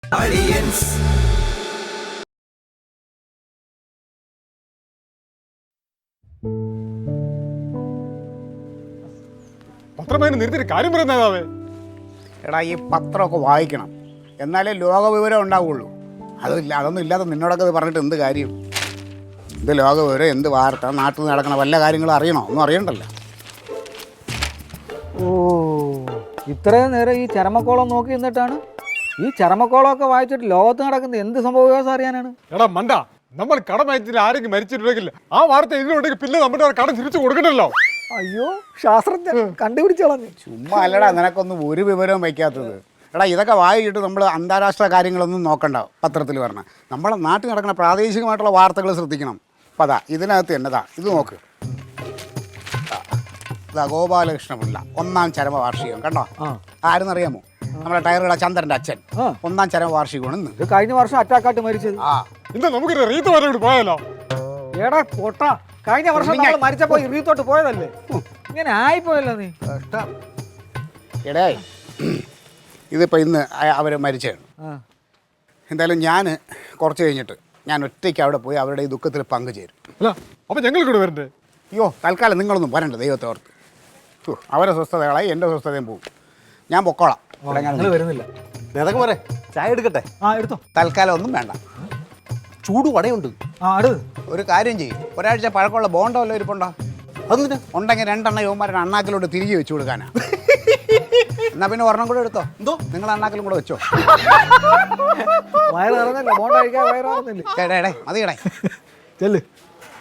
പത്രമേനെ നിർത്തിയിട്ട് കാര്യം പറയുന്നതാവേ. എടാ ഈ പത്രമൊക്കെ വായിക്കണം, എന്നാലേ ലോകവിവരം ഉണ്ടാവുള്ളൂ. അതൊന്നും ഇല്ലാതെ നിന്നോടൊക്കെ ഇത് പറഞ്ഞിട്ട് എന്ത് കാര്യം? എന്ത് ലോകവിവരം, എന്ത് വാർത്ത, നാട്ടിൽ നടക്കണ വല്ല കാര്യങ്ങളും അറിയണോ? ഒന്നും അറിയണ്ടല്ലോ. ഓ, ഇത്രയും നേരം ഈ ചരമക്കോളം നോക്കി നിന്നിട്ടാണ് ഈ ചരമക്കോളമൊക്കെ വായിച്ചിട്ട് ലോകത്ത് നടക്കുന്ന എന്ത് സംഭവവികാസം അറിയാനാണ്? എടാ മണ്ട, നമ്മൾ കടം വായിച്ചിട്ട് ആരെങ്കിലും മരിച്ചിട്ടുണ്ടെങ്കിൽ ആ വാർത്ത ഇതിലുണ്ടെങ്കിൽ പിന്നെ നമ്മുടെ കടം തിരിച്ചു കൊടുക്കണ്ടല്ലോ. അയ്യോ, ശാസ്ത്രജ്ഞൻ കണ്ടുപിടിച്ചോളഞ്ഞു. ചുമ്മാ അല്ലടാ നിനക്കൊന്നും ഒരു വിവരവും വയ്ക്കാത്തത്. എടാ ഇതൊക്കെ വായിച്ചിട്ട് നമ്മൾ അന്താരാഷ്ട്ര കാര്യങ്ങളൊന്നും നോക്കണ്ട. പത്രത്തിൽ പറഞ്ഞ നമ്മളെ നാട്ടിൽ നടക്കുന്ന പ്രാദേശികമായിട്ടുള്ള വാർത്തകൾ ശ്രദ്ധിക്കണം. അപ്പം അതാ ഇതിനകത്ത് എന്നതാ ഇത് നോക്ക്. ഇതാ ഗോപാലകൃഷ്ണപിള്ള 1ാം ചരമവാർഷികം കണ്ടോ? ആരെന്നറിയാമോ? നമ്മുടെ ടയറുകള ചന്ദ്രൻ്റെ അച്ഛൻ 1ാം ചരമവാർഷികമാണ് ഇന്ന്. ഇത് കഴിഞ്ഞ വർഷം അറ്റാക്കാട്ട് മരിച്ചത്. എന്താ നമുക്കൊരു റീത്ത് വരെ ഇവിടെ പോയാലോ? ഏടാ പൊട്ട, കഴിഞ്ഞ വർഷം നമ്മൾ മരിച്ചപ്പോ ഇറിയത്തോട്ട് പോയതല്ലേ? ഇങ്ങനെ ആയിപ്പോയല്ലോ നീ. എടേ ഇതിപ്പോൾ ഇന്ന് അവർ മരിച്ചതാണ്. എന്തായാലും ഞാൻ കുറച്ച് കഴിഞ്ഞിട്ട് ഞാൻ ഒറ്റയ്ക്ക് അവിടെ പോയി അവരുടെ ഈ ദുഃഖത്തിൽ പങ്കുചേരും. അല്ല അപ്പം ഞങ്ങൾ കൂടെ വരണ്ടേ? അയ്യോ തൽക്കാലം നിങ്ങളൊന്നും വരണ്ട, ദൈവത്തെ ഓർത്ത്. അവരെ സ്വസ്ഥതകളായി എൻ്റെ സ്വസ്ഥതയും പോകും. ഞാൻ പൊക്കോളാം. ഞങ്ങൾ വരുന്നില്ല. നേതൊക്കെ പോരെ, ചായ എടുക്കട്ടെ? എടുത്തോ. തൽക്കാലം ഒന്നും വേണ്ട. ചൂട് വടയുണ്ട്. ഒരു കാര്യം ചെയ്യും, ഒരാഴ്ച പഴക്കമുള്ള ബോണ്ടോ വല്ലതും ഇരിപ്പുണ്ടോ? അതെന്തിനാ? ഉണ്ടെങ്കിൽ 2 യുവമാരുടെ അണ്ണാക്കിലോട്ട് തിരികെ വെച്ച് കൊടുക്കാനാ. എന്നാ പിന്നെ ഒരെണ്ണം കൂടെ എടുത്തോ. എന്തോ നിങ്ങൾ അണ്ണാക്കിലും കൂടെ വെച്ചോ. വയറിറങ്ങില്ല, ബോണ്ട കഴിക്കാൻ വയറിറങ്ങുന്നില്ല. മതി കേടേ ചെല്ല്.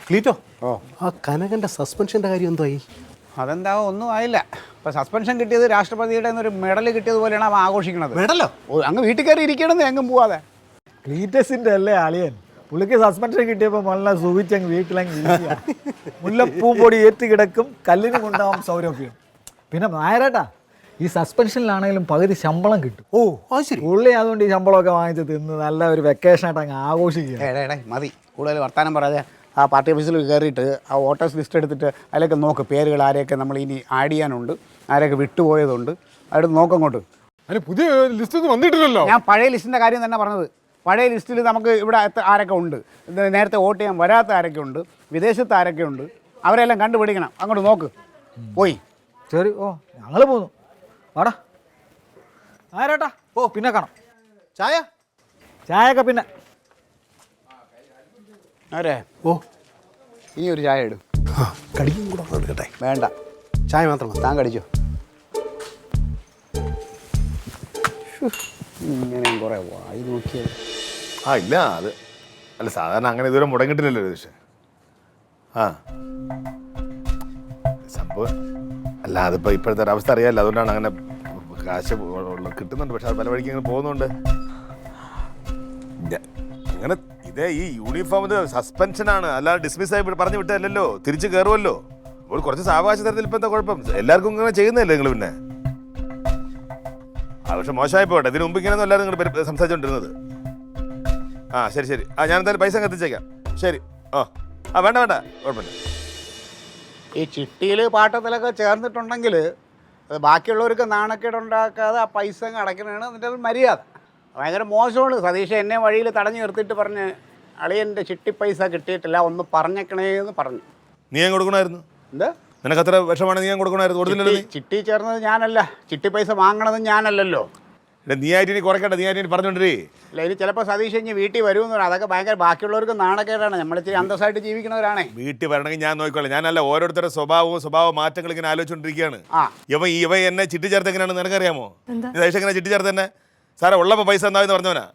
ക്ലീറ്റോ, ഓ ആ കനകന്റെ സസ്പെൻഷന്റെ കാര്യം എന്തായി? അതെന്താ ഒന്നും ആയില്ല. ഇപ്പം സസ്പെൻഷൻ കിട്ടിയത് രാഷ്ട്രപതിയുടെ ഒരു മെഡൽ കിട്ടിയതുപോലെയാണ് അവൻ ആഘോഷിക്കുന്നത്. മെഡലോ? ഓ അങ്ങ് വീട്ടിൽ കയറി ഇരിക്കണമെന്ന് എങ്ങും പോവാതെ. ക്ലീറ്റസിന്റെ അല്ലേ അളിയൻ? പുള്ളിക്ക് സസ്പെൻഷൻ കിട്ടിയപ്പോൾ നല്ല സുഖിച്ചങ്ങ് വീട്ടിലങ്ങ് മുല്ലപ്പൂമ്പൊടി ഏറ്റ് കിടക്കും, കല്ലിന് കൊണ്ടാവും സൗരഭ്യം. പിന്നെ നായരേട്ടാ, ഈ സസ്പെൻഷനിലാണെങ്കിലും പകുതി ശമ്പളം കിട്ടും. ഓ അത് ശരി. പുള്ളി അതുകൊണ്ട് ഈ ശമ്പളമൊക്കെ വാങ്ങിച്ച് തിന്ന് നല്ല ഒരു വെക്കേഷനായിട്ട് അങ്ങ് ആഘോഷിക്കുക. മതി കൂടുതൽ വർത്താനം പറയാതെ ആ പാർട്ടി ഓഫീസിൽ കയറിയിട്ട് ആ വോട്ടേഴ്സ് ലിസ്റ്റ് എടുത്തിട്ട് അതിലൊക്കെ നോക്ക് പേരുകൾ ആരെയൊക്കെ നമ്മൾ ഇനി ആഡ് ചെയ്യാനുണ്ട്, ആരെയൊക്കെ വിട്ടുപോയതുണ്ട്, അവിടെ നോക്കങ്ങോട്ട്. അതിന് പുതിയ ലിസ്റ്റ് ഒന്നും വന്നിട്ടില്ലല്ലോ. ഞാൻ പഴയ ലിസ്റ്റിൻ്റെ കാര്യം തന്നെ പറഞ്ഞത്. പഴയ ലിസ്റ്റിൽ നമുക്ക് ഇവിടെ ആരൊക്കെ ഉണ്ട്, നേരത്തെ വോട്ട് ചെയ്യാൻ വരാത്ത ആരൊക്കെ ഉണ്ട്, വിദേശത്ത് ആരൊക്കെ ഉണ്ട്, അവരെല്ലാം കണ്ടുപിടിക്കണം. അങ്ങോട്ട് നോക്ക്. പോയി ശരി. ഓ ഞങ്ങൾ പോന്നു. വാടാ ആരേട്ടാ. ഓ പിന്നെ കാണാം. ചായ ചായയൊക്കെ പിന്നെ. ആരേ? ഓ ഇനി ഒരു ചായ ഇടും. കടിക്കും കൂടെ എടുക്കട്ടെ? വേണ്ട, ചായ മാത്രം മതി. താൻ കടിച്ചോ. ഇങ്ങനെയും കുറേ വായി നോക്കിയത്. ഇല്ല അത് അല്ല, സാധാരണ അങ്ങനെ ഇതുവരെ മുടങ്ങിയിട്ടില്ലല്ലോ പക്ഷേ. സംഭവം അല്ല, അതിപ്പോൾ ഇപ്പോഴത്തെ ഒരു അവസ്ഥ അറിയാമല്ലോ, അതുകൊണ്ടാണ് അങ്ങനെ കാശ് കിട്ടുന്നുണ്ട്. പക്ഷെ അത് പല വഴിക്ക് അങ്ങനെ പോകുന്നുണ്ട്. അങ്ങനെ ഇതേ ഈ യൂണിഫോമിൻ്റെ സസ്പെൻഷനാണ്, അല്ലാതെ ഡിസ്മിസ് ആയി പറഞ്ഞു വിട്ടതല്ലോ, തിരിച്ച് കയറുമല്ലോ. അപ്പോൾ കുറച്ച് സാവകാശ തരത്തിൽ ഇപ്പം എന്താ കുഴപ്പം? എല്ലാവർക്കും ഇങ്ങനെ ചെയ്യുന്നതല്ലേ നിങ്ങൾ? പിന്നെ പക്ഷെ മോശമായി പോട്ടെ, ഇതിന് മുമ്പ് ഇങ്ങനെയൊന്നും എല്ലാവരും നിങ്ങൾ സംസാരിച്ചുകൊണ്ടിരുന്നത്. ശരി ശരി. ഞാൻ എന്തായാലും പൈസ എത്തിച്ചേക്കാം. ശരി. വേണ്ട വേണ്ട, കുഴപ്പമില്ല. ഈ ചിട്ടിയിൽ പാട്ടത്തിലൊക്കെ ചേർന്നിട്ടുണ്ടെങ്കിൽ ബാക്കിയുള്ളവർക്ക് നാണക്കേടുണ്ടാക്കാതെ ആ പൈസ അടയ്ക്കണതാണ് അതിൻ്റെ ഒരു മര്യാദ. ഭയങ്കര മോശമാണ്. സതീഷ് എന്നെ വഴിയിൽ തടഞ്ഞു നിർത്തിയിട്ട് പറഞ്ഞ് അളിയൻ്റെ ചിട്ടി പൈസ കിട്ടിയിട്ടില്ല, ഒന്ന് പറഞ്ഞേക്കണേന്ന് പറഞ്ഞു. നീ ഞാൻ കൊടുക്കണമായിരുന്നു. എന്താ നിനക്ക് അത്ര വിഷമാണ്? നീ ഞാൻ കൊടുക്കണമായിരുന്നു. ചിട്ടി ചേർന്നത് ഞാനല്ല, ചിട്ടി പൈസ വാങ്ങണത് ഞാനല്ലല്ലോ. നീ ആയിട്ട് ഇനി കുറയ്ക്കട്ടെ, നീ ആയിട്ട് പറഞ്ഞോണ്ടേ. അല്ല ഇനി ചിലപ്പോൾ സതീഷ് ഇനി വീട്ടിൽ വരുമെന്ന് പറയാം. അതൊക്കെ ഭയങ്കര ബാക്കിയുള്ളവർക്ക് നാണക്കേടാണ്. നമ്മളിച്ചിരി അന്തസ്സായിട്ട് ജീവിക്കുന്നവരാണേ. വീട്ടിൽ വരണമെങ്കിൽ ഞാൻ നോക്കിക്കോളാം. ഞാനല്ല, ഓരോരുത്തരുടെ സ്വഭാവ മാറ്റങ്ങൾ ഇങ്ങനെ ആലോചിച്ചുകൊണ്ടിരിക്കുകയാണ്. ഇവ എന്നെ ചിട്ടി ചേർത്ത് എങ്ങനെയാണ് നിനക്കറിയാമോ? സതീഷ് എങ്ങനെ ചിട്ടി ചേർത്ത് തന്നെ? സാറേ ഉള്ളപ്പോൾ പൈസ എന്താന്ന് പറഞ്ഞവനാ.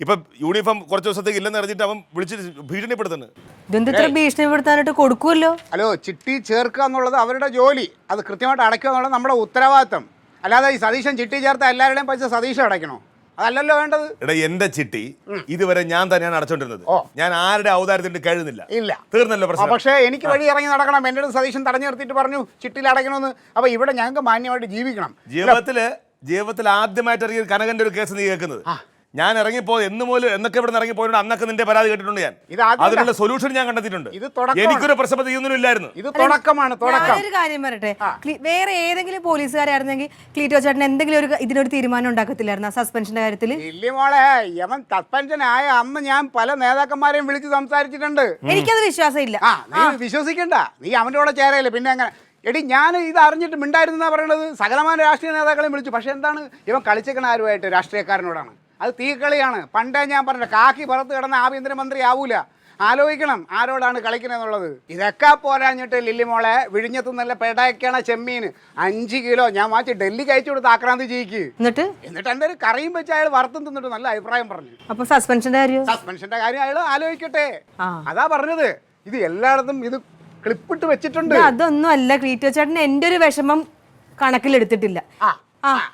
ഇപ്പം യൂണിഫോം കുറച്ച് ദിവസത്തേക്ക് ഇല്ലെന്ന് അറിഞ്ഞിട്ട് അവൻ വിളിച്ച് ഭീഷണിപ്പെടുത്തുന്നു. ഭീഷണിപ്പെടുത്താനായിട്ട് കൊടുക്കുമല്ലോ. ഹലോ, ചിട്ടി ചേർക്കുക എന്നുള്ളത് അവരുടെ ജോലി, അത് കൃത്യമായിട്ട് അടയ്ക്കുക എന്നുള്ളത് നമ്മുടെ ഉത്തരവാദിത്തം. അല്ലാതെ ഈ സതീശൻ ചിട്ടി ചേർത്ത എല്ലാവരുടെയും പൈസ സതീശൻ അടയ്ക്കണോ? അതല്ലല്ലോ വേണ്ടത്. എടാ എന്റെ ചിട്ടി ഇതുവരെ ഞാൻ തന്നെയാണ് അടച്ചോണ്ടിരുന്നത്. ഞാൻ ആരുടെ ഔദാര്യത്തിന് കഴിയുന്നില്ല. ഇല്ല, തീർന്നല്ലോ പ്രശ്നം. പക്ഷേ എനിക്ക് വഴി ഇറങ്ങി നടക്കണം. എൻ്റെ അടുത്ത് സതീശൻ തടഞ്ഞു നിർത്തിയിട്ട് പറഞ്ഞു ചിട്ടിയിൽ അടയ്ക്കണമെന്ന്. അപ്പോൾ ഇവിടെ ഞങ്ങൾക്ക് മാന്യമായിട്ട് ജീവിക്കണം. ജീവിതത്തിൽ ആദ്യമായിട്ട് ഇറങ്ങിയ കനകന്റെ ഒരു കേസ് നീ കേൾക്കുന്നത്. ഞാൻ ഇറങ്ങിപ്പോയത് എന്നൊക്കെ ഇവിടെ നിന്ന് ഇറങ്ങിപ്പോയിട്ട് അന്നൊക്കെ നിന്റെ പരാതി കേട്ടിട്ടുണ്ട് ഞാൻ. ഇത് ആദ്യമല്ല. അതിനുള്ള സൊല്യൂഷൻ ഞാൻ കണ്ടെത്തിയിട്ടുണ്ട്. ഇത് തുടക്കമാണ്. എനിക്കൊരു പ്രശ്നം തീയൊന്നും ഇല്ലായിരുന്നു. ഇത് തുടക്കമാണ്, തുടക്കം. ഞാനൊരു കാര്യം പറയട്ടെ, വേറെ ഏതെങ്കിലും പോലീസുകാരായിരുന്നെങ്കിൽ ക്ലീറ്റോ ചേട്ടൻ എന്തെങ്കിലും ഇതിനൊരു തീരുമാനം ഉണ്ടാക്കത്തില്ലായിരുന്നു സസ്പെൻഷന്റെ കാര്യത്തിൽ? ഇല്ല മോളെ, യവൻ സസ്പെൻഷൻ ആയ അന്ന് ഞാൻ പല നേതാക്കന്മാരെയും വിളിച്ച് സംസാരിച്ചിട്ടുണ്ട്. എനിക്കത് വിശ്വാസം ഇല്ല. നീ വിശ്വസിക്കണ്ട, നീ അവന്റെ കൂടെ ചേരയില്ല. പിന്നെ അങ്ങനെ എടി ഞാൻ ഇത് അറിഞ്ഞിട്ട് മിണ്ടായിരുന്നാ പറയണത്. സകലമായ രാഷ്ട്രീയ നേതാക്കളെയും വിളിച്ചു. പക്ഷെ എന്താണ് ഇവൻ കളിച്ചേക്കണ ആരുമായിട്ട്? രാഷ്ട്രീയക്കാരനോടാണ്. അത് തീക്കളിയാണ്. പണ്ടേ ഞാൻ പറഞ്ഞ കാക്കി പുറത്ത് കിടന്ന ആഭ്യന്തരമന്ത്രി ആവൂല. ആലോചിക്കണം ആരോടാണ് കളിക്കണെന്നുള്ളത്. ഇതൊക്കെ പോരാഞ്ഞിട്ട് ലില്ലി മോളെ, വിഴിഞ്ഞത്ത് നല്ല പെടയ്ക്കണ ചെമ്മീൻ 5 കിലോ ഞാൻ വാങ്ങിച്ച് ഡൽഹിക്ക് അയച്ചു കൊടുത്ത് ആക്രാന്തി ചെയ്യിക്ക്. എന്നിട്ട് എൻ്റെ ഒരു കറിയും വെച്ച് അയാൾ വറുത്തും തിന്നിട്ട് നല്ല അഭിപ്രായം പറഞ്ഞു. അപ്പൊ സസ്പെൻഷന്റെ കാര്യം അയാൾ ആലോചിക്കട്ടെ. അതാ പറഞ്ഞത്. ഇത് എല്ലായിടത്തും ഇത് ക്ലിപ്പിട്ട് വെച്ചിട്ടുണ്ട്. അതൊന്നും അല്ല ക്ലീറ്റോ ചേട്ടൻ എന്റെ ഒരു വിഷമം കണക്കിലെടുത്തിട്ടില്ല.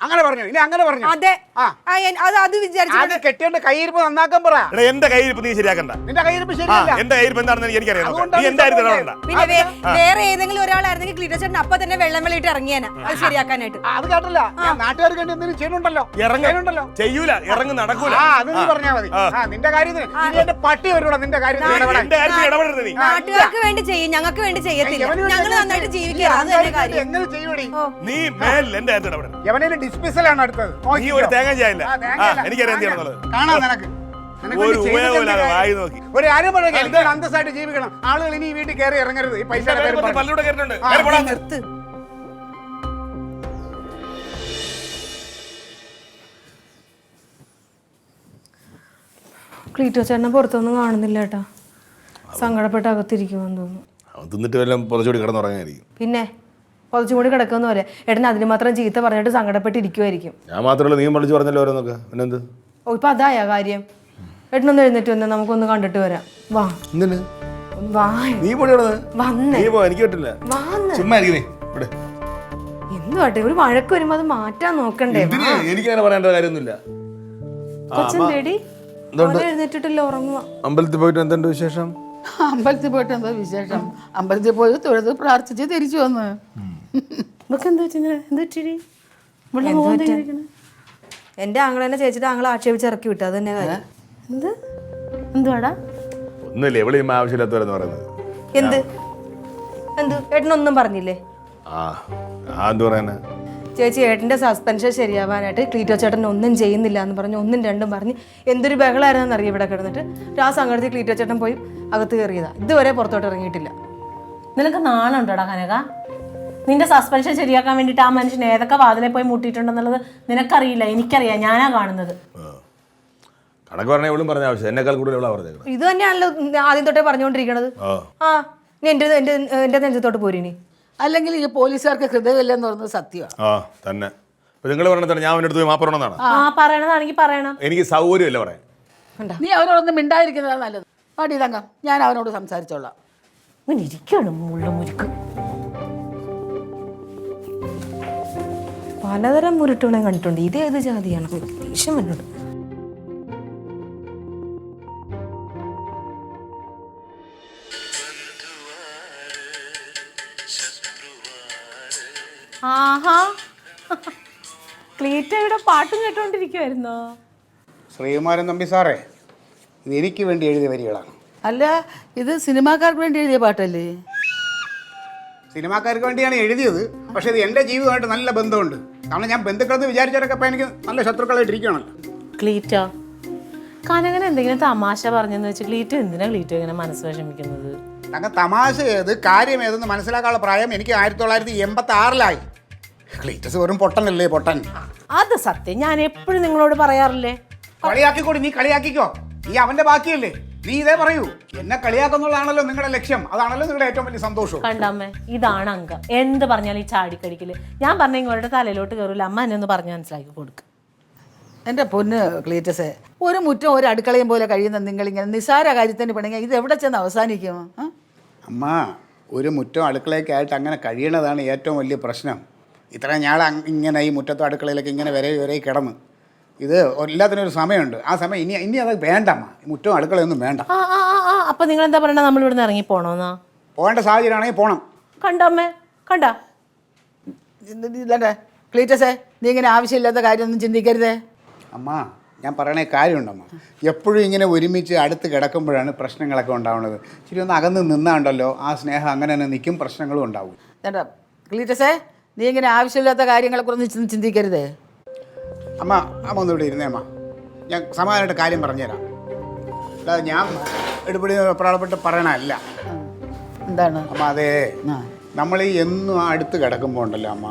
അങ്ങനെ പറഞ്ഞു. ഇനി അങ്ങനെ പറഞ്ഞു. അതെ, അത് വിചാരിച്ചു കെട്ടിയോണ്ട് കയ്യിരിപ്പ് നന്നാക്കാൻ പറ. എന്റെ കയ്യിരിപ്പ് നീ ശരിയാക്കണ്ട. നിന്റെ കയ്യിരിപ്പ് ശരിയല്ല. എന്റെ കയ്യിരിപ്പ് എന്താണെന്ന് എനിക്കറിയാം. പിന്നെ വേറെ ഏതെങ്കിലും ഒരാളായിരുന്നെങ്കിൽ ക്ലീറ്റോ ചേട്ടൻ അപ്പൊ തന്നെ വെള്ളം വെള്ളിയിട്ട് ഇറങ്ങിയാനാ അത് ശരിയാക്കാനായിട്ട്. അത് കേട്ടല്ല, നാട്ടുകാർക്ക് വേണ്ടി എന്തെങ്കിലും ചെയ്യുന്നുണ്ടല്ലോ. ചെയ്യൂല, ഇറങ്ങി നടക്കൂല. അത് നീ പറഞ്ഞാ മതി. നിന്റെ കാര്യത്തിന് എന്റെ പട്ടി വരുവാ. നിന്റെ കാര്യത്തിൽ ഇടപെടരുത് നീ. നാട്ടുകാർക്ക് വേണ്ടി ചെയ്യും, ഞങ്ങൾക്ക് വേണ്ടി ചെയ്യത്തില്ല. ഞങ്ങൾ നന്നായിട്ട് ജീവിക്കുക. അത് തന്നെ കാര്യം. എങ്ങനെ ചെയ്യൂടി നീ മേൽ എന്റെ കാര്യത്തിൽ ഇടപെടരുത്. ഡിസ്മിസലാണ് അടുത്തത്. നീ ഒരു തേങ്ങ ചെയ്യാനില്ല. എനിക്കറിയാം എന്ത് കാണാം. നിനക്ക് ഒരു ആരും പറയാം അന്തസ്സായിട്ട് ജീവിക്കണം. ആളുകൾ ഇനി ഈ വീട്ടിൽ കയറി ഇറങ്ങരുത്. ഈ പൈസ നിർത്ത്. ക്ലീറ്റോ ചേട്ടനെ പുറത്തൊന്നും കാണുന്നില്ല കേട്ടാ. സങ്കടപ്പെട്ട് അകത്തിരിക്കുമെന്ന് തോന്നുന്നു. തിന്നിട്ട് വല്ലതും പുറച്ചുകൂടി കിടന്നുറങ്ങായിരിക്കും. പിന്നെ കുറച്ചും കൂടി കിടക്കുന്ന പോലെ ഏട്ടൻ അതിന് മാത്രം ചീത്ത പറഞ്ഞിട്ട് സങ്കടപ്പെട്ടിരിക്കുമായിരിക്കും. ഞാൻ മാത്രമല്ല, നീ വിളിച്ചു പറഞ്ഞല്ലോ ഓരോന്നൊക്കെ. പിന്നെന്ത്? ഓ ഇപ്പൊ അതായ കാര്യം. ഏട്ടനൊന്ന് എഴുന്നേറ്റ് വന്ന് നമുക്കൊന്ന് കണ്ടിട്ട് വരാം. വാ വാ. നീ പോണേ. വന്നേ. എനിക്ക് പറ്റില്ല. ചുമ്മാ എന്തുവാട്ടെ, ഒരു വഴക്ക് വരുമ്പോ അത് മാറ്റാൻ നോക്കണ്ടേ? എനിക്ക് അങ്ങനെ പറയേണ്ട കാര്യമൊന്നുമില്ല. കൊച്ചൻ തേടി എഴുന്നേറ്റിട്ടില്ല, ഉറങ്ങുക. അമ്പലത്തിൽ പോയിട്ട് എന്തുണ്ട് വിശേഷം? അമ്പലത്തിൽ പോയിട്ട് എന്താ വിശേഷം? അമ്പലത്തിൽ പോയി തൊഴുത് പ്രാർത്ഥിച്ച് തിരിച്ചു വന്ന്. എന്റെ ആങ്ങളെന്നെ ചേച്ചിട്ട് ആങ്ങളെ ആക്ഷേപിച്ച് ഇറക്കി വിട്ടു. അത് തന്നെ കാര്യം. എന്തുവാടാ? ഒന്നുമില്ല, എവിടെ ആവശ്യമില്ലാത്തവരെന്ന് പറയുന്നത്. എന്ത് എന്ത് ഏട്ടനൊന്നും പറഞ്ഞില്ലേ? എന്ത് പറയാനാ ചേച്ചി? ഏട്ടൻ്റെ സസ്പെൻഷൻ ശരിയാവാനായിട്ട് ക്ലീറ്റോ ചേട്ടൻ ഒന്നും ചെയ്യുന്നില്ല എന്ന് പറഞ്ഞ് 1ഉം 2ഉം പറഞ്ഞ് എന്തൊരു ബഹളായിരുന്നെന്ന് അറിയാം ഇവിടെ കിടന്നിട്ട്. ആ സങ്കടത്തിൽ ക്ലീറ്റോ ചേട്ടൻ പോയി അകത്ത് കയറിയതാ. ഇതുവരെ പുറത്തോട്ട് ഇറങ്ങിയിട്ടില്ല. നിനക്ക് നാണുണ്ടോടാ കനക? നിന്റെ സസ്പെൻഷൻ ശരിയാക്കാൻ വേണ്ടിയിട്ട് ആ മനുഷ്യൻ ഏതൊക്കെ വാതിലെ പോയി മുട്ടിയിട്ടുണ്ടെന്നുള്ളത് നിനക്കറിയില്ല, എനിക്കറിയാം. ഞാനാ കാണുന്നത്. കണക്ക് പറഞ്ഞ എവിടെ പറഞ്ഞ ആവശ്യം? എന്നെക്കാൾ കൂടുതൽ എവിടെ പറഞ്ഞത്? ഇത് തന്നെയാണല്ലോ ആദ്യം തൊട്ടേ പറഞ്ഞുകൊണ്ടിരിക്കണത്. നീ എന്റെ നെഞ്ചത്തോട്ട് പോരിനി. അല്ലെങ്കിൽ ഈ പോലീസുകാർക്ക് ഹൃദയമില്ലെന്ന് പറയുന്നത് സത്യമാണ്. തന്നെ നിങ്ങൾ പറഞ്ഞതാണ് ഞാൻ അവൻ്റെ അടുത്ത് പോയി മാപ്പ് പറയണമെന്നാണ്. പറയണതാണെങ്കിൽ പറയണം. എനിക്ക് സൗകര്യമില്ല പറയാൻ. നീ അവനോടൊന്നും മിണ്ടായിരിക്കുന്നതാണ് നല്ലത്. പാടി തങ്കം, ഞാൻ അവനോട് സംസാരിച്ചോളാം. ഇരിക്കണം മുള്ളുമുരുക്ക്. പലതരം മുരുട്ടുകളെ കണ്ടിട്ടുണ്ട്. ഇതേത് ജാതിയാണ്? ദേഷ്യം എന്നോട്. ആഹാ, ക്ലീറ്റോ ഇവിടെ പാട്ടും കേട്ടോണ്ടിരിക്കുവായിരുന്നോ? ശ്രീകുമാരൻ തമ്പി സാറേ, ഇത് എനിക്ക് വേണ്ടി എഴുതിയ വരികളാണ്. അല്ല, ഇത് സിനിമാക്കാർക്ക് വേണ്ടി എഴുതിയ പാട്ടല്ലേ? സിനിമാക്കാർക്ക് വേണ്ടിയാണ് എഴുതിയത്. പക്ഷേ ഇത് എൻ്റെ ജീവിതമായിട്ട് നല്ല ബന്ധമുണ്ട്. കാരണം ഞാൻ ബന്ധുക്കളെന്ന് വിചാരിച്ചവരൊക്കെ ഇപ്പം എനിക്ക് നല്ല ശത്രുക്കളായിട്ടിരിക്കുകയാണല്ലോ. ക്ലീറ്റോ, കനകൻ എന്തെങ്കിലും തമാശ പറഞ്ഞെന്ന് വെച്ച് ക്ലീറ്റോ എന്തിനാ ക്ലീറ്റോ ഇങ്ങനെ മനസ്സ് വിഷമിക്കുന്നത്? അങ്ങ് തമാശ ഏത് കാര്യം ഏതെന്ന് മനസ്സിലാക്കാനുള്ള പ്രായം എനിക്ക് 1986-ലായി. ക്ലീറ്റസ് വെറും പൊട്ടനല്ലേ, പൊട്ടൻ. അത് സത്യം, ഞാൻ എപ്പോഴും നിങ്ങളോട് പറയാറില്ലേ. കളിയാക്കിക്കോടി, നീ കളിയാക്കിക്കോ. നീ അവന്റെ ബാക്കിയല്ലേ, നീ ഇതേ പറയൂ. എന്നെ കളിയാക്കുന്നുള്ളതാണല്ലോ നിങ്ങളുടെ ലക്ഷ്യം. അതാണല്ലോ നിങ്ങളുടെ ഏറ്റവും വലിയ സന്തോഷം. കണ്ടമ്മേ, ഇതാണ് അംഗം. എന്ത് പറഞ്ഞാലും ഈ ചാടിക്കടിക്കല്. ഞാൻ പറഞ്ഞ ഇങ്ങോട്ട് തലയിലോട്ട് കയറില്ല. അമ്മ എന്നെ ഒന്ന് പറഞ്ഞ് മനസ്സിലാക്കി കൊടുക്കും. എൻ്റെ പൊന്ന് ക്ലീറ്റസേ, ഒരു മുറ്റം ഒരു അടുക്കളയും പോലെ കഴിയുന്ന നിങ്ങളിങ്ങനെ നിസ്സാര കാര്യത്തിന് പിണങ്ങി ഇത് എവിടെ ചെന്ന് അവസാനിക്കും? അമ്മ, ഒരു മുറ്റം അടുക്കളയൊക്കെയായിട്ട് അങ്ങനെ കഴിയണതാണ് ഏറ്റവും വലിയ പ്രശ്നം. ഇത്രയും ഞാൾ ഇങ്ങനെ ഈ മുറ്റത്തും അടുക്കളയിലൊക്കെ ഇങ്ങനെ വരെ കിടന്ന് ഇത് എല്ലാത്തിനും ഒരു സമയമുണ്ട്. ആ സമയം ഇനി അത് വേണ്ടമ്മ. മുറ്റവും അടുക്കളയൊന്നും വേണ്ട. അപ്പൊ നിങ്ങൾ എന്താ പറയണ? നമ്മൾ ഇവിടുന്ന് ഇറങ്ങി പോണോന്നാ? പോകേണ്ട സാഹചര്യമാണെങ്കിൽ പോകണം. കണ്ടമ്മേ, കണ്ട ഇതേ ക്ലീറ്റസേ, നീ ഇങ്ങനെ ആവശ്യമില്ലാത്ത കാര്യമൊന്നും ചിന്തിക്കരുതേ. അമ്മ, ഞാൻ പറയണേ കാര്യമുണ്ടമ്മ. എപ്പോഴും ഇങ്ങനെ ഒരുമിച്ച് അടുത്ത് കിടക്കുമ്പോഴാണ് പ്രശ്നങ്ങളൊക്കെ ഉണ്ടാവുന്നത്. ശരി, ഒന്ന് അകന്ന് നിന്നാണ്ടല്ലോ ആ സ്നേഹം അങ്ങനെ തന്നെ നിൽക്കും, പ്രശ്നങ്ങളും ഉണ്ടാവും. ചേട്ടാ ക്ലീറ്റസേ, നീ ഇങ്ങനെ ആവശ്യമില്ലാത്ത കാര്യങ്ങളെക്കുറിച്ച് ചിന്തിക്കരുതേ. അമ്മ ഒന്ന് ഇവിടെ ഇരുന്നേ അമ്മ. ഞാൻ സമാധാനമായിട്ട് കാര്യം പറഞ്ഞുതരാം. അല്ലാതെ ഞാൻ എടുപടി പ്രാളപ്പെട്ട് പറയണല്ല. എന്താണ് അമ്മ? അതേ, നമ്മൾ ഈ എന്നും അടുത്ത് കിടക്കുമ്പോൾ ഉണ്ടല്ലോ അമ്മ,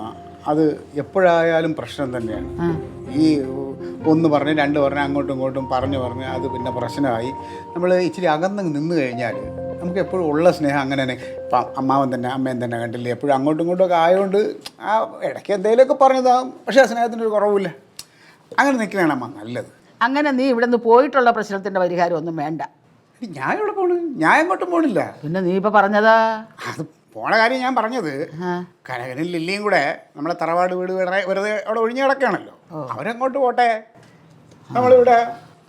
അത് എപ്പോഴായാലും പ്രശ്നം തന്നെയാണ്. ഈ 1 പറഞ്ഞ് 2 പറഞ്ഞ് അങ്ങോട്ടും ഇങ്ങോട്ടും പറഞ്ഞ് അത് പിന്നെ പ്രശ്നമായി. നമ്മൾ ഇച്ചിരി അകന്ന് നിന്ന് കഴിഞ്ഞാൽ നമുക്ക് എപ്പോഴും ഉള്ള സ്നേഹം അങ്ങനെ തന്നെ. ഇപ്പം അമ്മാവൻ തന്നെ അമ്മയും തന്നെ കണ്ടില്ലേ, എപ്പോഴും അങ്ങോട്ടും ഇങ്ങോട്ടും ഒക്കെ ആയതുകൊണ്ട് ആ ഇടയ്ക്ക് എന്തെങ്കിലുമൊക്കെ പറഞ്ഞതാകും, പക്ഷേ ആ സ്നേഹത്തിനൊരു കുറവില്ല. അങ്ങനെ നിൽക്കണതാണ് അമ്മ നല്ലത്. അങ്ങനെ നീ ഇവിടെ നിന്ന് പോയിട്ടുള്ള പ്രശ്നത്തിൻ്റെ പരിഹാരം ഒന്നും വേണ്ട. ഞാൻ ഇവിടെ പോണു, ഞാൻ എങ്ങോട്ടും പോണില്ല. പിന്നെ നീ ഇപ്പം പറഞ്ഞതാ അത് പോണ കാര്യം ഞാൻ പറഞ്ഞത്, കനകനും ലില്ലിയും കൂടെ നമ്മളെ തറവാട് വീട് വെറുതെ അവിടെ ഒഴിഞ്ഞു കിടക്കുകയാണല്ലോ. അവരങ്ങോട്ട് പോട്ടെ, നമ്മളിവിടെ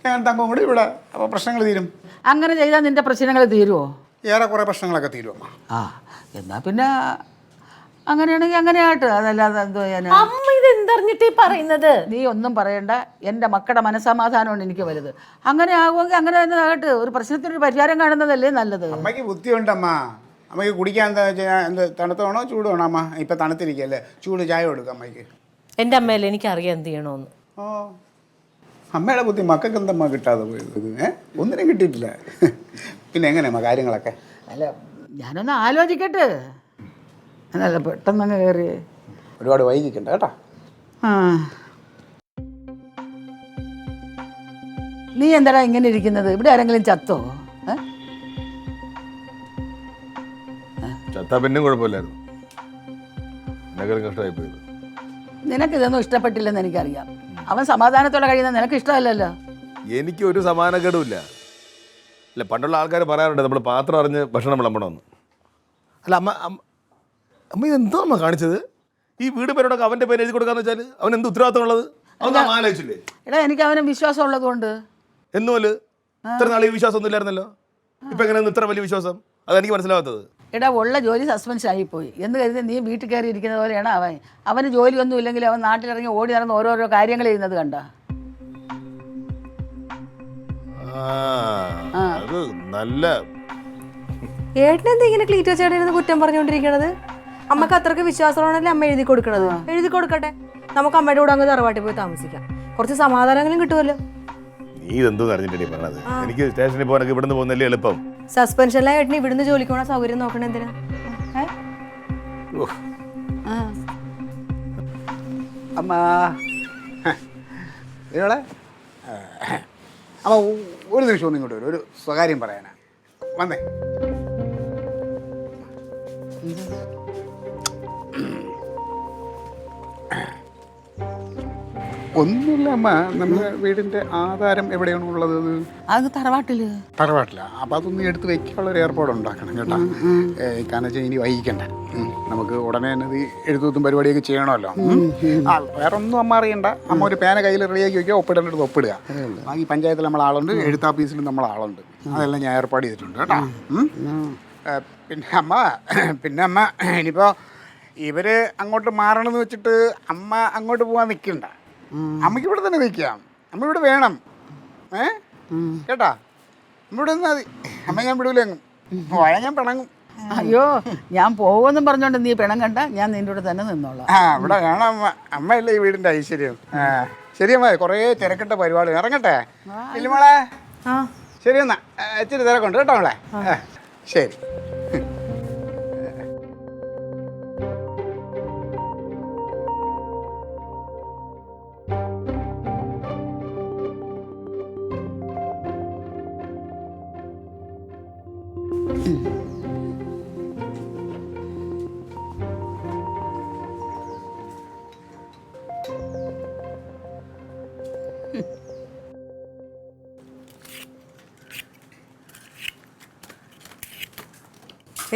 ഞാൻ തങ്കം കൂടി ഇവിടെ, അപ്പോൾ പ്രശ്നങ്ങൾ തീരും. അങ്ങനെ ചെയ്താൽ നിന്റെ പ്രശ്നങ്ങൾ തീരുമോ? ഏറെക്കുറെ പ്രശ്നങ്ങളൊക്കെ തീരുമോ? ആ, എന്നാൽ പിന്നെ അങ്ങനെയാണെങ്കിൽ അങ്ങനെ ആയിട്ട്. അതല്ലാതെ എന്തോ ചെയ്യാൻ. അമ്മ ഇത് എന്തറിഞ്ഞിട്ട് പറയുന്നത്? നീ ഒന്നും പറയണ്ട, എൻ്റെ മക്കളുടെ മനസ്സമാധാനമാണ് എനിക്ക് വലുത്. അങ്ങനെ ആകുമെങ്കിൽ അങ്ങനെ തന്നെ ആകട്ടെ. ഒരു പ്രശ്നത്തിനൊരു പരിഹാരം കാണുന്നതല്ലേ നല്ലത്. അമ്മയ്ക്ക് ബുദ്ധിയുണ്ടമ്മ. അമ്മയ്ക്ക് കുടിക്കാൻ എന്താ വെച്ചാൽ എന്ത് തണുത്ത വേണോ ചൂട് വേണോ അമ്മ? ഇപ്പം തണുത്തിരിക്കുകയല്ലേ, ചൂട് ചായ കൊടുക്കാം അമ്മയ്ക്ക്. എൻ്റെ അമ്മയല്ലേ എനിക്കറിയാം എന്ത് ചെയ്യണമെന്ന്. ഓ, അമ്മയുടെ ബുദ്ധി മക്കൾക്ക് എന്തമ്മ കിട്ടാതെ പോയത്? ഒന്നിനും കിട്ടിയിട്ടില്ല. പിന്നെ എങ്ങനെയമ്മ കാര്യങ്ങളൊക്കെ? അല്ല, ഞാനൊന്ന് ആലോചിക്കട്ടെ. എന്നല്ല പെട്ടെന്ന് കയറി. ഒരുപാട് വൈകിക്കണ്ട കേട്ടോ. ആ, നീ എന്താടാ ഇങ്ങനെ ഇരിക്കുന്നത്? ഇവിടെ ആരെങ്കിലും ചത്തോ? ചത്താ പിന്നും കുഴപ്പമില്ലായിരുന്നു, എന്നെക്കാളും കഷ്ടമായി പോയത്. നിനക്കിതൊന്നും ഇഷ്ടപ്പെട്ടില്ലെന്ന് എനിക്കറിയാം. അവൻ സമാധാനത്തോടെ കഴിയുന്നത് നിനക്ക് ഇഷ്ടമല്ലല്ലോ. എനിക്ക് ഒരു സമാധാനക്കേടുമില്ല. അല്ല, പണ്ടുള്ള ആൾക്കാർ പറയാറുണ്ട് നമ്മൾ പാത്രം അറിഞ്ഞ് ഭക്ഷണം വിളമ്പണമെന്ന്. അല്ല അമ്മ ഇതെന്തോ അമ്മ കാണിച്ചത്? ഈ വീട് പേരോടൊക്കെ അവൻ്റെ പേര് എഴുതി കൊടുക്കാന്ന് വെച്ചാൽ അവൻ എന്ത് ഉത്തരവാദിത്തം ഉള്ളത്? അവൻ ആലോചിച്ചില്ലേ? എടാ, എനിക്ക് അവന് വിശ്വാസം ഉള്ളതുകൊണ്ട്. എന്നുമല്ല, ഇത്ര നാൾ ഈ വിശ്വാസം ഒന്നും ഇല്ലായിരുന്നല്ലോ. ഇപ്പം എങ്ങനെയാണ് ഇത്ര വലിയ വിശ്വാസം? അതെനിക്ക് മനസ്സിലാവാത്തത്. എടാ, ഉള്ള ജോലി സസ്പെൻഷൻ ആയിപ്പോയി എന്ന് കരുതി നീ വീട്ടിൽ കയറി ഇരിക്കുന്ന പോലെയാണ് അവൻ. അവന് ജോലിയൊന്നും ഇല്ലെങ്കിൽ അവൻ നാട്ടിലിറങ്ങി ഓടി നടന്ന് ഓരോരോ കാര്യങ്ങൾ ചെയ്യുന്നത് കണ്ട. അത് നല്ല ഏട്ടനെന്താ ഇങ്ങനെ ക്ലീറ്റോ ചേട്ടൻ ഇരുന്ന് കുറ്റം പറഞ്ഞുകൊണ്ടിരിക്കണത്? അമ്മക്ക് അത്രക്ക് വിശ്വാസമാണല്ലേ അമ്മ എഴുതി കൊടുക്കണത്. എഴുതി കൊടുക്കട്ടെ, നമുക്ക് അമ്മയുടെ കൂടെ അങ്ങ് തറവാട്ടിൽ പോയി താമസിക്കാം, കുറച്ച് സമാധാനങ്ങളും കിട്ടുമല്ലോ. നീ ഇതെന്തോ അറിഞ്ഞിട്ടേ പറഞ്ഞത്? എനിക്ക് സ്റ്റേഷനിൽ പോകാനൊക്കെ ഇവിടുന്ന് പോകുന്നല്ലേ എളുപ്പം. സസ്പെൻഷനിലായ ഏട്ടന് ഇവിടുന്ന് ജോലിക്ക് പോണ സൗകര്യം നോക്കണ എന്തിനാ? അമ്മ ഇവളെ അമ്മ ഒരു നിമിഷം ഒന്നും ഇങ്ങോട്ട് വരും, ഒരു സ്വകാര്യം പറയാനാ വന്നേ. ഒന്നുമില്ല അമ്മ, നമ്മുടെ വീടിന്റെ ആധാരം എവിടെയാണ് ഉള്ളത്? അത് തറവാട്ടില്. തറവാട്ടില്ല. അപ്പം അതൊന്നും എടുത്ത് വെക്കാനുള്ളൊരു ഏർപ്പാട് ഉണ്ടാക്കണം കേട്ടോ. കാരണം വെച്ചാൽ ഇനി വൈകിക്കണ്ട, നമുക്ക് ഉടനെ തന്നെ ഇത് എഴുത്തും പരിപാടിയൊക്കെ ചെയ്യണമല്ലോ. വേറെ ഒന്നും അമ്മ അറിയണ്ട. അമ്മ ഒരു പേന കയ്യിൽ റെഡിയാക്കി വയ്ക്കുക, ഒപ്പിടേണ്ടത് ഒപ്പിടുക. ബാക്കി പഞ്ചായത്തിൽ നമ്മളാളുണ്ട്, എഴുത്താഫീസിലും നമ്മളാളുണ്ട്. അതെല്ലാം ഞാൻ ഏർപ്പാട് ചെയ്തിട്ടുണ്ട് കേട്ടോ. പിന്നെ അമ്മ ഇനിയിപ്പോൾ ഇവർ അങ്ങോട്ട് മാറണമെന്ന് വെച്ചിട്ട് അമ്മ അങ്ങോട്ട് പോകാൻ നിൽക്കണ്ട. അമ്മയ്ക്ക് ഇവിടെ തന്നെ നിൽക്കാം, അമ്മ ഇവിടെ വേണം. കേട്ടാ, അമ്മ ഇവിടെ നിന്നാൽ മതി. അമ്മ ഞാൻ വിടൂലെങ്ങും പോയാൽ ഞാൻ പിണങ്ങും. അയ്യോ, ഞാൻ പോകുമെന്നും പറഞ്ഞോണ്ട് നീ പിണങ്ങണ്ട, ഞാൻ നിന്റെ കൂടെ തന്നെ നിന്നോളാം. ഇവിടെ വേണം അമ്മ. അമ്മയല്ലേ ഈ വീടിന്റെ ഐശ്വര്യം. ശരി അമ്മ, കുറേ തിരക്കിട്ട പരിപാടി, ഇറങ്ങട്ടെ ഇല്ല മോളെ? ശരി എന്നാ, ഇച്ചിരി തിരക്കുണ്ട് കേട്ടോ മോളെ. ശരി.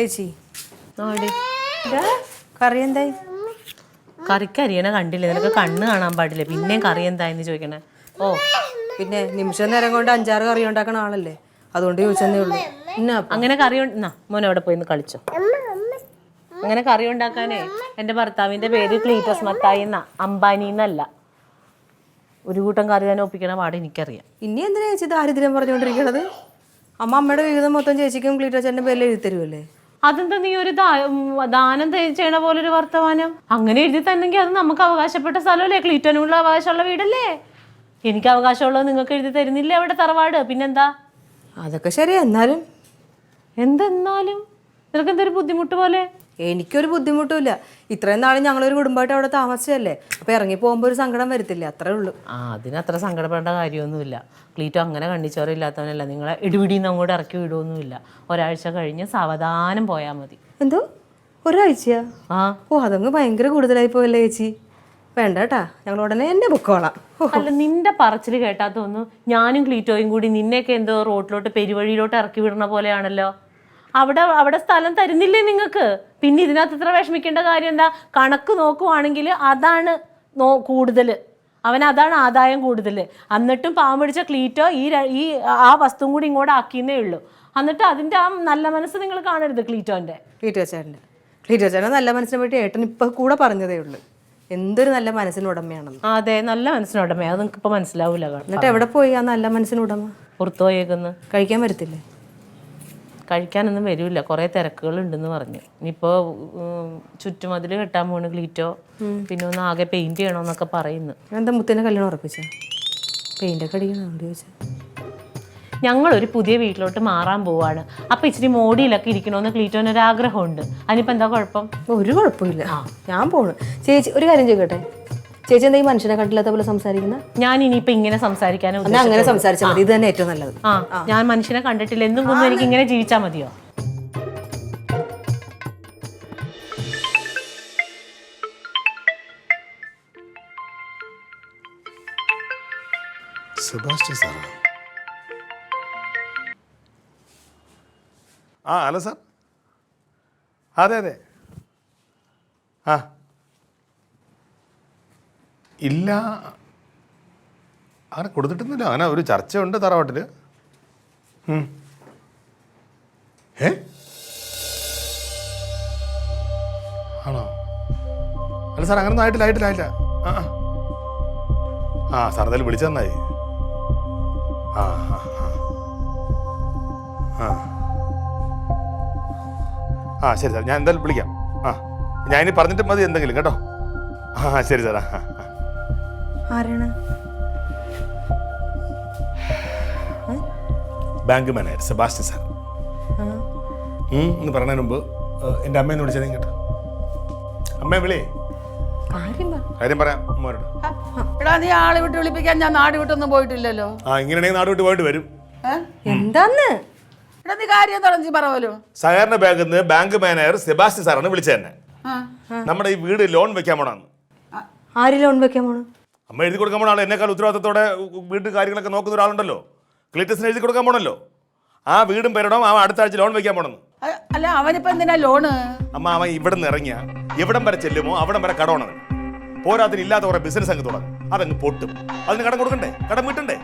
ചേച്ചി കറി എന്തായി? കറിക്ക് അരിയണ കണ്ടില്ലേ? നിനക്ക് കണ്ണ് കാണാൻ പാടില്ല, പിന്നെയും കറി എന്തായെന്ന് ചോദിക്കണേ. ഓ, പിന്നെ നിമിഷം നേരം കൊണ്ട് 5-6 കറി ഉണ്ടാക്കണ ആളല്ലേ, അതുകൊണ്ട് ചോദിച്ചതേ ഉള്ളൂ. അങ്ങനെ കറി മോനെ അവിടെ പോയി കളിച്ചോ. അങ്ങനെ കറി ഉണ്ടാക്കാനേ എൻ്റെ ഭർത്താവിൻ്റെ പേര് ക്ലീറ്റസ് മത്തായി എന്നാ, അംബാനി എന്നല്ല. ഒരു കൂട്ടം കറി തന്നെ ഒപ്പിക്കണ പാട് എനിക്കറിയാം. ഇനി എന്തിനാ ചേച്ചി ദാരിദ്ര്യം പറഞ്ഞുകൊണ്ടിരിക്കണത്? അമ്മയുടെ വിഹിതം മൊത്തം ചേച്ചിക്കും ക്ലീറ്റോ ചേട്ടൻ്റെ പേരിൽ എഴുതി തരുമല്ലേ? അതെന്താ നീ ഒരു ദാനം ചെയ്യണ പോലൊരു വർത്തമാനം? അങ്ങനെ എഴുതി തന്നെങ്കിൽ അത് നമുക്ക് അവകാശപ്പെട്ട സ്ഥലമല്ലേ? ക്ലീറ്റോനുള്ള അവകാശമുള്ള വീടല്ലേ? എനിക്ക് അവകാശമുള്ളത് നിങ്ങൾക്ക് എഴുതി തരുന്നില്ലേ അവിടെ തറവാട്? പിന്നെന്താ? അതൊക്കെ ശരിയാ. എന്നാലും എന്തെന്നാലും നിനക്ക് എന്തൊരു ബുദ്ധിമുട്ട് പോലെ? എനിക്കൊരു ബുദ്ധിമുട്ടുമില്ല. ഇത്രയും നാളും ഞങ്ങളൊരു കുടുംബമായിട്ട് അവിടെ താമസിച്ചല്ലേ. അപ്പോൾ ഇറങ്ങി പോകുമ്പോൾ ഒരു സങ്കടം വരത്തില്ല, അത്രേ ഉള്ളൂ. അതിനത്ര സങ്കടപ്പെടേണ്ട കാര്യമൊന്നുമില്ല. ക്ലീറ്റോ അങ്ങനെ കണ്ണിച്ചോറില്ലാത്തവനല്ല. നിങ്ങളെ ഇടിപിടിന്ന് അങ്ങോട്ട് ഇറക്കി വിടുമൊന്നുമില്ല. ഒരാഴ്ച കഴിഞ്ഞ് സാവധാനം പോയാൽ മതി. എന്തോ ഒരാഴ്ചയാ? ഓ, അതങ്ങ് ഭയങ്കര കൂടുതലായി പോയല്ലേ ചേച്ചി. വേണ്ട കേട്ടാ, ഞങ്ങൾ ഉടനെ എന്നെ പൊക്കോളാം. അല്ല, നിന്റെ പറച്ചിൽ കേട്ടാ തോന്നുന്നു ഞാനും ക്ലീറ്റോയും കൂടി നിന്നെയൊക്കെ എന്തോ റോട്ടിലോട്ട് പെരുവഴിയിലോട്ട് ഇറക്കി വിടണ പോലെയാണല്ലോ. അവിടെ സ്ഥലം തരുന്നില്ലേ നിങ്ങൾക്ക്? പിന്നെ ഇതിനകത്ത് ഇത്ര വിഷമിക്കേണ്ട കാര്യം എന്താ? കണക്ക് നോക്കുവാണെങ്കിൽ അതാണ് കൂടുതൽ, അതാണ് ആദായം കൂടുതൽ. എന്നിട്ടും പാവം പിടിച്ച ക്ലീറ്റോ ഈ ആ വസ്തുവും കൂടി ഇങ്ങോട്ട് ആക്കിയെന്നേ ഉള്ളൂ. എന്നിട്ട് അതിൻ്റെ ആ നല്ല മനസ്സ് നിങ്ങൾ കാണരുത് ക്ലീറ്റോ ചേട്ടൻ്റെ നല്ല മനസ്സിനെ പറ്റി ഏട്ടൻ ഇപ്പം കൂടെ പറഞ്ഞതേ ഉള്ളൂ. എന്തൊരു നല്ല മനസ്സിനുടമയാണെന്ന്. അതെ, നല്ല മനസ്സിനുടമയാണ്. അത് നിങ്ങൾക്ക് ഇപ്പം മനസ്സിലാവൂല. എന്നിട്ട് എവിടെ പോയി ആ നല്ല മനസ്സിനുടമ? പുറത്തു പോയേക്കുന്നു. കഴിക്കാൻ വരത്തില്ലേ? കഴിക്കാനൊന്നും വരില്ല, കുറേ തിരക്കുകളുണ്ടെന്ന് പറഞ്ഞു. ഇനിയിപ്പോൾ ചുറ്റുമതിൽ കെട്ടാൻ പോണ് ക്ലീറ്റോ. പിന്നെ ഒന്ന് ആകെ പെയിന്റ് ചെയ്യണമെന്നൊക്കെ പറയുന്നു. എന്താ മുത്തിനെ കല്യാണം ഉറപ്പിച്ച? പെയിൻ്റൊക്കെ അടിക്കണോ ചോദിച്ചാൽ? ഞങ്ങളൊരു പുതിയ വീട്ടിലോട്ട് മാറാൻ പോവാണ്. അപ്പം ഇച്ചിരി മോഡിയിലൊക്കെ ഇരിക്കണമെന്ന് ക്ലീറ്റോന് ഒരു ആഗ്രഹമുണ്ട്. അതിനിപ്പോൾ എന്താ കുഴപ്പം? ഒരു കുഴപ്പമില്ല, ഞാൻ പോണു. ചേച്ചി ഒരു കാര്യം ചോദിക്കട്ടെ, ചേച്ചി എന്താ ഈ മനുഷ്യനെ കണ്ടില്ലാത്ത പോലെ സംസാരിക്കുന്ന? ഞാൻ ഇനിയിപ്പോൾ ഇങ്ങനെ സംസാരിക്കാനോ? അങ്ങനെ സംസാരിച്ചാൽ മതി, ഇത് തന്നെ ഏറ്റവും നല്ലത്. ഞാൻ മനുഷ്യനെ കണ്ടിട്ടില്ല, എന്തും കൊണ്ടും എനിക്ക് ഇങ്ങനെ ജീവിച്ചാൽ മതിയോ? സെബാസ്റ്റ്യൻ സാറാ? Hello sir. അതെ. ഇല്ല, അങ്ങനെ കൊടുത്തിട്ടൊന്നുമില്ല. അങ്ങനെ ഒരു ചർച്ചയുണ്ട് തറവാട്ടിൽ. ആണോ? അല്ല സാർ, അങ്ങനൊന്നും ആയിട്ടില്ല. സാർ എന്തായാലും വിളിച്ചു തന്നായി. ശരി സാർ, ഞാൻ എന്തായാലും വിളിക്കാം. ഞാൻ ഇനി പറഞ്ഞിട്ട് മതി എന്തെങ്കിലും കേട്ടോ. ശരി സാർ. ആരാണ്? Bank manager Sebastian sir. എന്ന് പറഞ്ഞതിന് മുമ്പ് എൻ്റെ അമ്മയെന്ന് വിളിച്ചത് കേട്ടോ. അമ്മയെ വിളി, കാര്യം പറയാം അമ്മയോട്. എടാ, നീ ആളെ വിട്ട് വിളിപ്പിക്കാൻ ഞാൻ നാട് വിട്ടൊന്നും പോയിട്ടില്ലല്ലോ. ഇങ്ങനെയാണെങ്കിൽ നാട് വിട്ട് പോയിട്ട് വരും. എന്താന്ന്? എടാ, നീ കാര്യം തുടങ്ങി പറവല്ലോ. സഹകരണ ബാങ്കിൽ നിന്ന് ബാങ്ക് മാനേജർ സെബാസ്റ്റ്യൻ സാറാണ് വിളിച്ചത് തന്നെ. നമ്മുടെ ഈ വീട് ലോൺ വെക്കാൻ പോണാന്ന്. ആര് ലോൺ വെക്കാൻ പോണു? അമ്മ എഴുതി കൊടുക്കാൻ പോണ ആൾ, എന്നെക്കാൾ ഉത്തരവാദിത്തത്തോടെ വീട്ടിൽ കാര്യങ്ങളൊക്കെ നോക്കുന്ന ഒരാളുണ്ടല്ലോ. ക്ലീറ്റസിന് എഴുതി കൊടുക്കാൻ പോണല്ലോ. ആ വീടും പേരിടം അവൻ അടുത്ത ആഴ്ച ലോൺ വെക്കാൻ പോണെന്ന്. അല്ല, അവനിപ്പോ എന്തിനാ ലോണ്? അവൻ ഇവിടെ നിന്ന് ഇറങ്ങിയ എവിടം വരെ ചെല്ലുമോ അവിടം വരെ കടമാണ്. പോരാത്തിന് ഇല്ലാത്ത കുറെ ബിസിനസ് അങ്ങ് തുടങ്ങും, അതങ്ങ് പൊട്ടും. അതിന് കടം കൊടുക്കണ്ടേ, കടം വീട്ടണ്ടേ?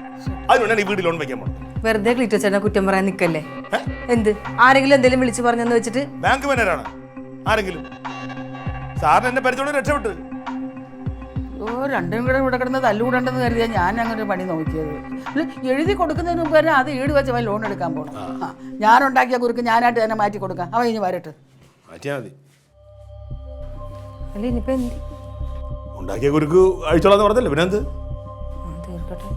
അതിനുവേണ്ടി ഈ വീട് ലോൺ വെക്കാൻ പോണം. വെറുതെ ക്ലീറ്റോ ചേട്ടനെ കുറ്റം പറയാൻ നിൽക്കല്ലേ. എന്ത് ആരെങ്കിലും എന്തെങ്കിലും വിളിച്ചു പറഞ്ഞെന്ന് വെച്ചിട്ട്? ബാങ്ക് മാനേജറാണ് ആരെങ്കിലും. സാറിന് എന്നെ പരിചയം രക്ഷപ്പെട്ട്. രണ്ടും കൂടെ ഇവിടെ കിടന്ന് തല്ലുകൂടണ്ടെന്ന് കരുതിയാൽ ഞാൻ അങ്ങനെ ഒരു പണി നോക്കിയത്. എഴുതി കൊടുക്കുന്നതിന് മുമ്പ് തന്നെ അത് ഈട് വെച്ച് അവൻ ലോൺ എടുക്കാൻ പോകണം. ഞാൻ ഉണ്ടാക്കിയ കുറുക്ക് ഞാനായിട്ട് തന്നെ മാറ്റി കൊടുക്കാം. അവൻ ഇനി വരട്ടെ. മാറ്റിയാൽ മതി. അല്ല, ഇനിയിപ്പോ എന്ത്? ഉണ്ടാക്കിയ കുറുക്ക് അഴിച്ചോളാന്ന് പറഞ്ഞല്ലേ, പിന്നെ എന്ത്? തീർക്കട്ടെ.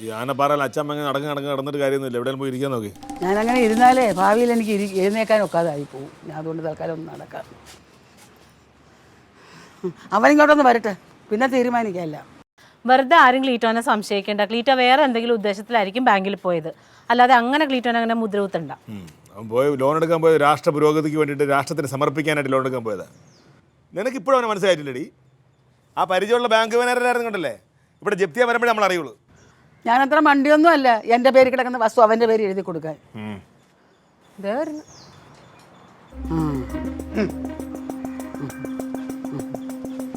ഈ ആനപ്പാറയിൽ അച്ഛമ്മ നടങ്ങി നടന്നിട്ട് കാര്യമൊന്നുമില്ല. എവിടെയും പോയി ഇരിക്കാൻ നോക്കി. ഞാനങ്ങനെ ഇരുന്നാലേ ഭാവിയിൽ എനിക്ക് എഴുന്നേക്കാൻ ഒക്കാതായി പോകും. ഞാൻ അതുകൊണ്ട് തൽക്കാലം ഒന്നും നടക്കാം. അവനിങ്ങോട്ടൊന്ന് വരട്ടെ, പിന്നെ തീരുമാനിക്കാമല്ല. വെറുതെ ആരും ക്ലീറ്റോനെ സംശയിക്കേണ്ട. ക്ലീറ്റോ വേറെ എന്തെങ്കിലും ഉദ്ദേശത്തിലായിരിക്കും ബാങ്കിൽ പോയത്, അല്ലാതെ അങ്ങനെ ക്ലീറ്റോനെ അങ്ങനെ മുദ്രകുത്തണ്ട. പോയി ലോൺ എടുക്കാൻ പോയത് രാഷ്ട്ര പുരോഗതിക്ക് വേണ്ടിയിട്ട്, രാഷ്ട്രത്തിന് സമർപ്പിക്കാനായിട്ട് ലോൺ എടുക്കാൻ പോയതാണ്. നിനക്ക് ഇപ്പോഴും അവനെ മനസ്സിലായിട്ടില്ലടി. ആ പരിചയമുള്ള ബാങ്ക് മാനേജറായിരുന്നു കണ്ടല്ലേ. ഇവിടെ ജപ്തിയാ വരുമ്പോഴേ നമ്മൾ അറിയുള്ളൂ. ഞാനത്ര മണ്ടിയൊന്നും അല്ല എൻ്റെ പേര് കിടക്കുന്ന വസ്തു അവൻ്റെ പേര് എഴുതി കൊടുക്കാൻ.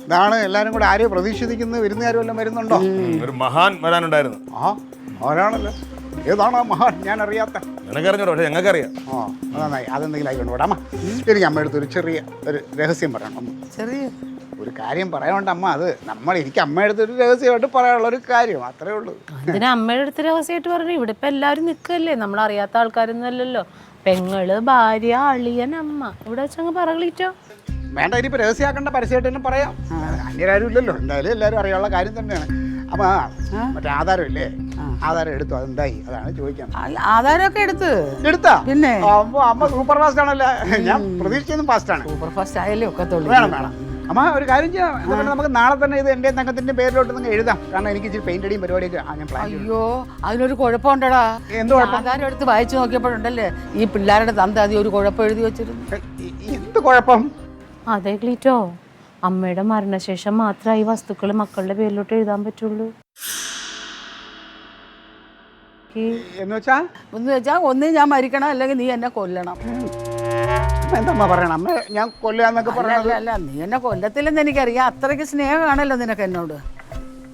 ഇതാണ് എല്ലാവരും കൂടെ ആരെയും പ്രതീക്ഷിക്കുന്നത്? വിരുന്നുകാരും എല്ലാം വരുന്നുണ്ടോ? ഒരു മഹാൻ വരാനുണ്ടായിരുന്നു. ആരാണല്ലോ? ഏതാണ് ആ മഹാൻ? ഞാൻ അറിയാത്ത. നിനക്കറിഞ്ഞോ? പക്ഷെ ഞങ്ങൾക്കറിയാം. നന്നായി. അതെന്തെങ്കിലും ആയിക്കൊണ്ട് വിടാം. അമ്മ എനിക്ക് അമ്മയുടെ ഒരു ചെറിയ ഒരു രഹസ്യം പറയണം. അമ്മ ചെറിയ ഒരു കാര്യം പറയാനുണ്ട് അമ്മ. അത് എനിക്ക് അമ്മയുടെ ഒരു രഹസ്യമായിട്ട് പറയാനുള്ള ഒരു കാര്യം അത്രേ ഉള്ളൂ. അതിന് അമ്മയുടെ അടുത്ത് രഹസ്യമായിട്ട് പറഞ്ഞു. ഇവിടെ ഇപ്പൊ എല്ലാരും നിൽക്കല്ലേ, നമ്മൾ അറിയാത്ത ആൾക്കാരൊന്നും അല്ലല്ലോ. പെങ്ങള്, ഭാര്യ, അളിയൻ, അമ്മ. ഇവിടെ വെച്ചങ്ങ് പറകളീറ്റോ. വേണ്ട, ഇനിയിപ്പോൾ രഹസ്യമാക്കേണ്ട, പരസ്യമായിട്ട് തന്നെ പറയാം. അന്യരാരും ഇല്ലല്ലോ, എന്തായാലും എല്ലാവരും അറിയാനുള്ള കാര്യം തന്നെയാണ്. അപ്പം മറ്റേ ആധാരം ഇല്ലേ, ആധാരം എടുത്തു, അതെന്തായി? അതാണ് ചോദിക്കാൻ. ആധാരമൊക്കെ എടുത്താ? പിന്നെ അമ്മ സൂപ്പർ ഫാസ്റ്റ് ആണല്ലോ. ഞാൻ പ്രതീക്ഷിച്ചതും ഫാസ്റ്റാണ്. Super fast ആയാലേ ഒക്കത്തുള്ളൂ. വേണം. അമ്മ ഒരു കാര്യം ചെയ്യാം, എന്താ പറയുക, നമുക്ക് നാളെ തന്നെ ഇത് എൻ്റെ തങ്കത്തിൻ്റെ പേരിലോട്ട് നിങ്ങൾ എഴുതാം. കാരണം എനിക്ക് ഇച്ചിരി പെയിന്റ് അടിയും പരിപാടിയൊക്കെ ഞാൻ പ്ലാൻ ചെയ്തു. അയ്യോ, അതിനൊരു കുഴപ്പമുണ്ടടാ. എന്ത് കുഴപ്പം? ആധാരം എടുത്ത് വായിച്ചു നോക്കിയപ്പോഴുണ്ടല്ലേ ഈ പിള്ളേരുടെ തന്ത അതി ഒരു കുഴപ്പം എഴുതി വെച്ചിരുന്നു. എന്ത് കുഴപ്പം? അതെ ക്ലീറ്റോ, അമ്മയുടെ മരണശേഷം മാത്രമേ ഈ വസ്തുക്കൾ മക്കളുടെ പേരിലോട്ട് എഴുതാൻ പറ്റുള്ളൂ. എന്ന് വെച്ചാ ഒന്നേ ഞാൻ മരിക്കണം, അല്ലെങ്കിൽ നീ എന്നെ കൊല്ലണം. എന്താ പറയണം? അമ്മ ഞാൻ കൊല്ലാന്നൊക്കെ പറഞ്ഞത്. അല്ല, നീ എന്നെ കൊല്ലത്തില്ലെന്ന് എനിക്കറിയാം. അത്രയ്ക്ക് സ്നേഹമാണല്ലോ നിനക്ക് എന്നോട്.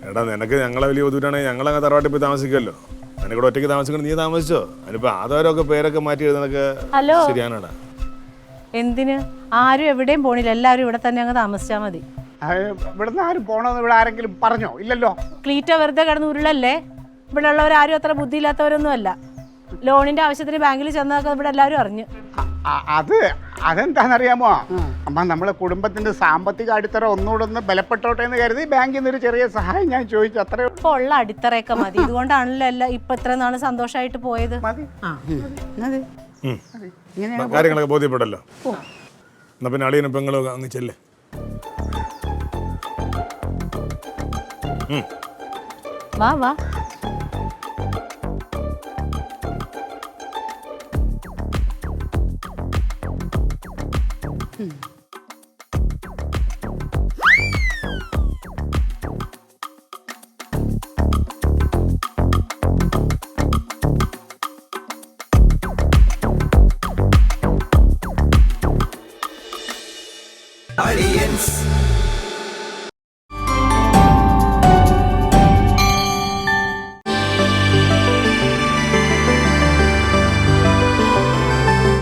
എടാ, നിനക്ക് ഞങ്ങളെ വലിയ ബുദ്ധിമുട്ടാണെങ്കിൽ ഞങ്ങളങ്ങ് തറവാട്ടിൽ പോയി താമസിക്കുമല്ലോ. നിനക്കൂടെ ഒറ്റയ്ക്ക് താമസിക്കണം, നീ താമസിച്ചോ? അതിനിപ്പോൾ ആധാരമൊക്കെ പേരൊക്കെ മാറ്റി എഴുതുന്നതൊക്കെ ശരിയാണടാ. എന്തിന്? ആരും എവിടെയും പോണില്ല, എല്ലാവരും ഇവിടെ തന്നെ അങ്ങ് താമസിച്ചാൽ മതി. ഇവിടുന്ന് ആരും പോകണമെന്ന് ഇവിടെ ആരെങ്കിലും പറഞ്ഞോ? ഇല്ലല്ലോ. ക്ലീറ്റോ വെറുതെ കിടന്ന് ഉരുളല്ലേ? ഇവിടെ ഉള്ളവരാരും അത്ര ബുദ്ധിയില്ലാത്തവരൊന്നും അല്ല. ലോണിന്റെ ആവശ്യത്തിന് ബാങ്കിൽ ചെന്നതൊക്കെ ഇവിടെ എല്ലാവരും അറിഞ്ഞു. അതെന്താണെന്നറിയാമോ അമ്മ, നമ്മളെ കുടുംബത്തിന്റെ സാമ്പത്തിക അടിത്തറ ഒന്നുകൂടെ ഒന്ന് ബലപ്പെട്ടോട്ടെ എന്ന് കരുതി ബാങ്കിൽ നിന്ന് ഒരു ചെറിയ സഹായം ഞാൻ ചോദിച്ചു, അത്രേ. ഇപ്പൊ ഉള്ള അടിത്തറയൊക്കെ മതി. ഇതുകൊണ്ടാണല്ലോ എല്ലാം ഇപ്പൊ ഇത്ര നാള് സന്തോഷമായിട്ട് പോയത്. മതി. കാര്യങ്ങളൊക്കെ ബോധ്യപ്പെട്ടല്ലോ. എന്നാ പിന്നെ അളിയനും പെങ്ങളും അങ്ങ് ചെല്ലേ. വാ വാ. Aliens.